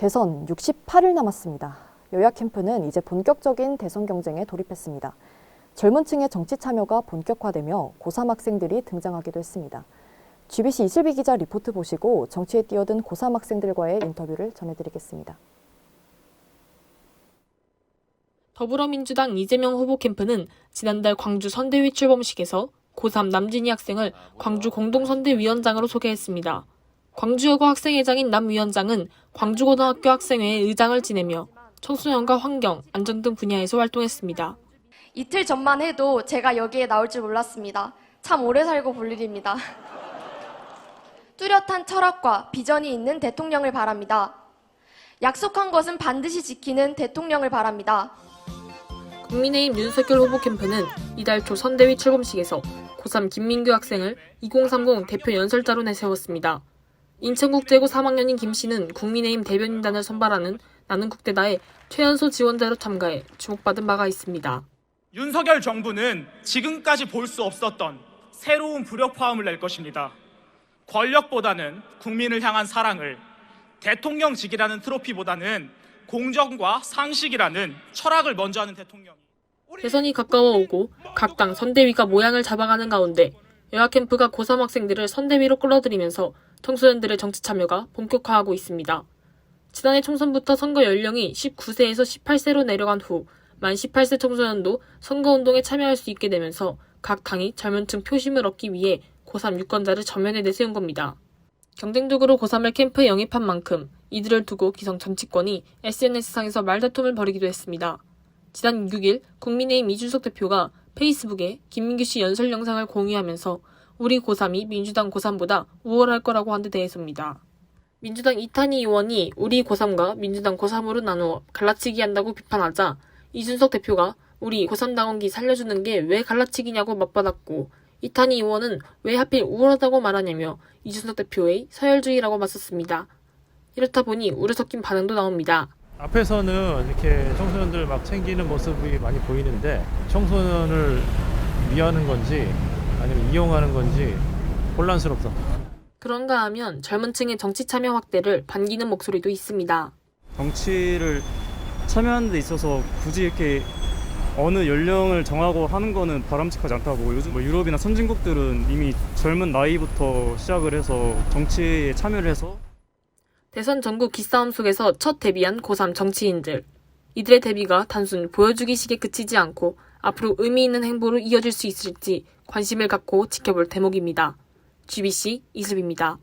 대선 68일 남았습니다. 여야 캠프는 이제 본격적인 대선 경쟁에 돌입했습니다. 젊은 층의 정치 참여가 본격화되며 고3 학생들이 등장하기도 했습니다. GBC 이슬비 기자 리포트 보시고 정치에 뛰어든 고3 학생들과의 인터뷰를 전해드리겠습니다. 더불어민주당 이재명 후보 캠프는 지난달 광주 선대위 출범식에서 고3 남진희 학생을 광주 공동선대위원장으로 소개했습니다. 광주여고 학생회장인 남 위원장은 광주고등학교 학생회의 의장을 지내며 청소년과 환경, 안전 등 분야에서 활동했습니다. 이틀 전만 해도 제가 여기에 나올 줄 몰랐습니다. 참 오래 살고 볼 일입니다. 뚜렷한 철학과 비전이 있는 대통령을 바랍니다. 약속한 것은 반드시 지키는 대통령을 바랍니다. 국민의힘 윤석열 후보 캠프는 이달 초 선대위 출범식에서 고3 김민규 학생을 2030 대표 연설자로 내세웠습니다. 인천국제고 3학년인 김 씨는 국민의힘 대변인단을 선발하는 나는 국대다에 최연소 지원자로 참가해 주목받은 바가 있습니다. 윤석열 정부는 지금까지 볼 수 없었던 새로운 불협화음을 낼 것입니다. 권력보다는 국민을 향한 사랑을, 대통령직이라는 트로피보다는 공정과 상식이라는 철학을 먼저 하는 대통령이. 대선이 가까워오고 각 당 선대위가 모양을 잡아가는 가운데 여야 캠프가 고3 학생들을 선대위로 끌어들이면서 청소년들의 정치 참여가 본격화하고 있습니다. 지난해 총선부터 선거 연령이 19세에서 18세로 내려간 후 만 18세 청소년도 선거운동에 참여할 수 있게 되면서 각 당이 젊은층 표심을 얻기 위해 고3 유권자를 전면에 내세운 겁니다. 경쟁적으로 고3을 캠프에 영입한 만큼 이들을 두고 기성 정치권이 SNS상에서 말다툼을 벌이기도 했습니다. 지난 6일 국민의힘 이준석 대표가 페이스북에 김민규 씨 연설 영상을 공유하면서 우리 고3이 민주당 고3보다 우월할 거라고 한 데 대해서입니다. 민주당 이탄희 의원이 우리 고3과 민주당 고3으로 나누어 갈라치기 한다고 비판하자 이준석 대표가 우리 고3 당원기 살려주는 게 왜 갈라치기냐고 맞받았고 이탄희 의원은 왜 하필 우월하다고 말하냐며 이준석 대표의 서열주의라고 맞섰습니다. 이렇다 보니 우려 섞인 반응도 나옵니다. 앞에서는 이렇게 청소년들 막 챙기는 모습이 많이 보이는데 청소년을 위하는 건지 아니면 이용하는 건지 혼란스럽다. 그런가 하면 젊은 층의 정치 참여 확대를 반기는 목소리도 있습니다. 정치를 참여하는 데 있어서 굳이 이렇게 어느 연령을 정하고 하는 거는 바람직하지 않다고. 요즘 유럽이나 선진국들은 이미 젊은 나이부터 시작을 해서 정치에 참여를 해서 대선 전국 기싸움 속에서 첫 데뷔한 고3 정치인들. 이들의 데뷔가 단순 보여주기식에 그치지 않고 앞으로 의미 있는 행보로 이어질 수 있을지 관심을 갖고 지켜볼 대목입니다. GBC 이슬비입니다.